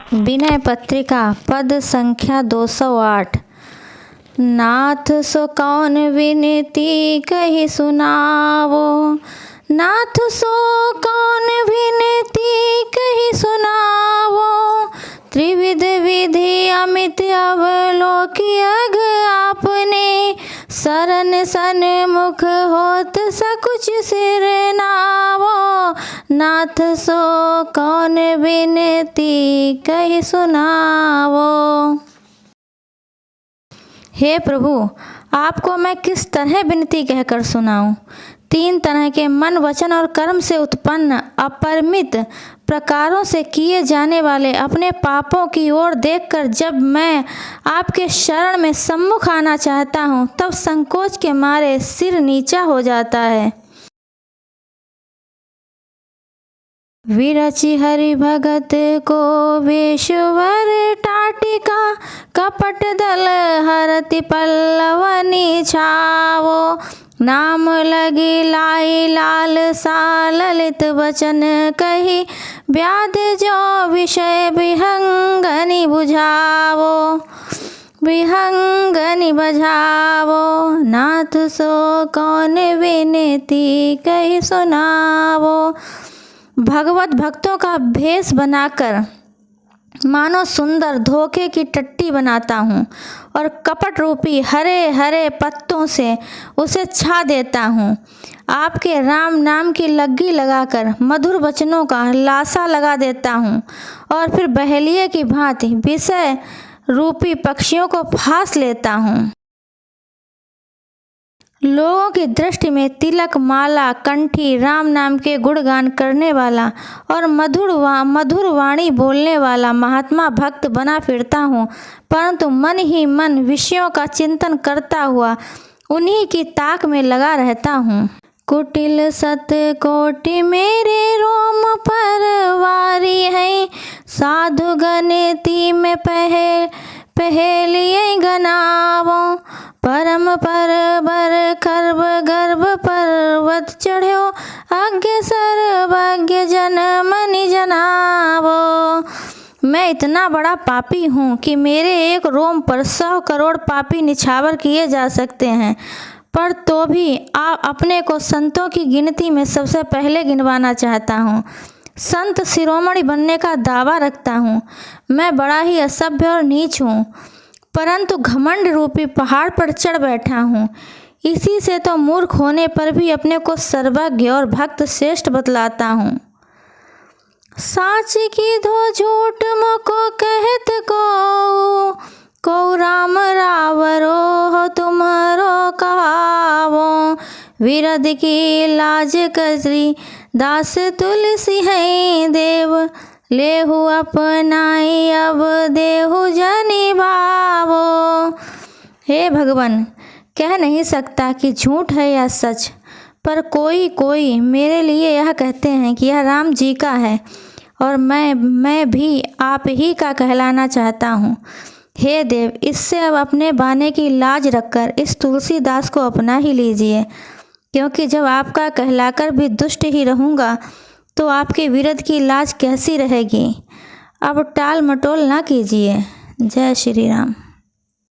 विनय पत्रिका पद संख्या 208। नाथ सो कौन विनती कही सुनावो, नाथ सो कौन विनती कही सुनावो। त्रिविध विधि अमित अवलोकियग आपने, शरण सन्मुख होत सकुच सिर नावो। नाथ सो कौन विनती कही सुनावो। हे प्रभु, आपको मैं किस तरह विनती कहकर सुनाऊं। 3 तरह के मन, वचन और कर्म से उत्पन्न अपरिमित प्रकारों से किए जाने वाले अपने पापों की ओर देखकर जब मैं आपके शरण में सम्मुख आना चाहता हूँ, तब संकोच के मारे सिर नीचा हो जाता है। विरचि हरि भगत को वेश्वर टाटिका, कपट दल हरति पल्लवनि छावो। नाम लगी लाई लाल सा ललित वचन कही, व्याध जो विषय विहंगनि बुझावो, विहंगनि बझावो। नाथ सो कौन विनती कही सुनावो। भगवत भक्तों का भेष बनाकर मानो सुंदर धोखे की टट्टी बनाता हूँ और कपट रूपी हरे हरे पत्तों से उसे छा देता हूँ। आपके राम नाम की लग्गी लगाकर मधुर वचनों का लासा लगा देता हूँ और फिर बहेलिये की भांति विषय रूपी पक्षियों को फांस लेता हूँ। लोगों की दृष्टि में तिलक, माला, कंठी, राम नाम के गुणगान करने वाला और मधुर वाणी बोलने वाला महात्मा भक्त बना फिरता हूँ, परंतु मन ही मन विषयों का चिंतन करता हुआ उन्हीं की ताक में लगा रहता हूँ। कुटिल सत कोटि मेरे रोम पर वारी है, साधु गणति में पहेलिये गनावो। परम पर बर खर्ब गर्भ पर्वत चढ़्यो, अज्ञ सर्वज्ञ जन मनि जनावो। मैं इतना बड़ा पापी हूँ कि मेरे एक रोम पर 100 करोड़ पापी निछावर किए जा सकते हैं, पर तो भी आप अपने को संतों की गिनती में सबसे पहले गिनवाना चाहता हूँ। संत शिरोमणि बनने का दावा रखता हूँ। मैं बड़ा ही असभ्य और नीच हूँ, परंतु घमंड रूपी पहाड़ पर चढ़ बैठा हूँ। इसी से तो मूर्ख होने पर भी अपने को सर्वज्ञ और भक्त श्रेष्ठ बतलाता हूँ। साच की धो झूठ मोको कहत को राम रावरो हो तुम्हारो कहावो। विरध की लाज कजरी दास तुलसी है देव, लेहु अपनाई अब देहु जनि भावो। हे भगवान, कह नहीं सकता कि झूठ है या सच, पर कोई मेरे लिए यह कहते हैं कि यह राम जी का है और मैं भी आप ही का कहलाना चाहता हूँ। हे देव, इससे अब अपने बाने की लाज रखकर इस तुलसीदास को अपना ही लीजिए, क्योंकि जब आपका कहलाकर भी दुष्ट ही रहूँगा तो आपके विरध की लाज कैसी रहेगी। अब टाल मटोल ना कीजिए। जय श्री राम।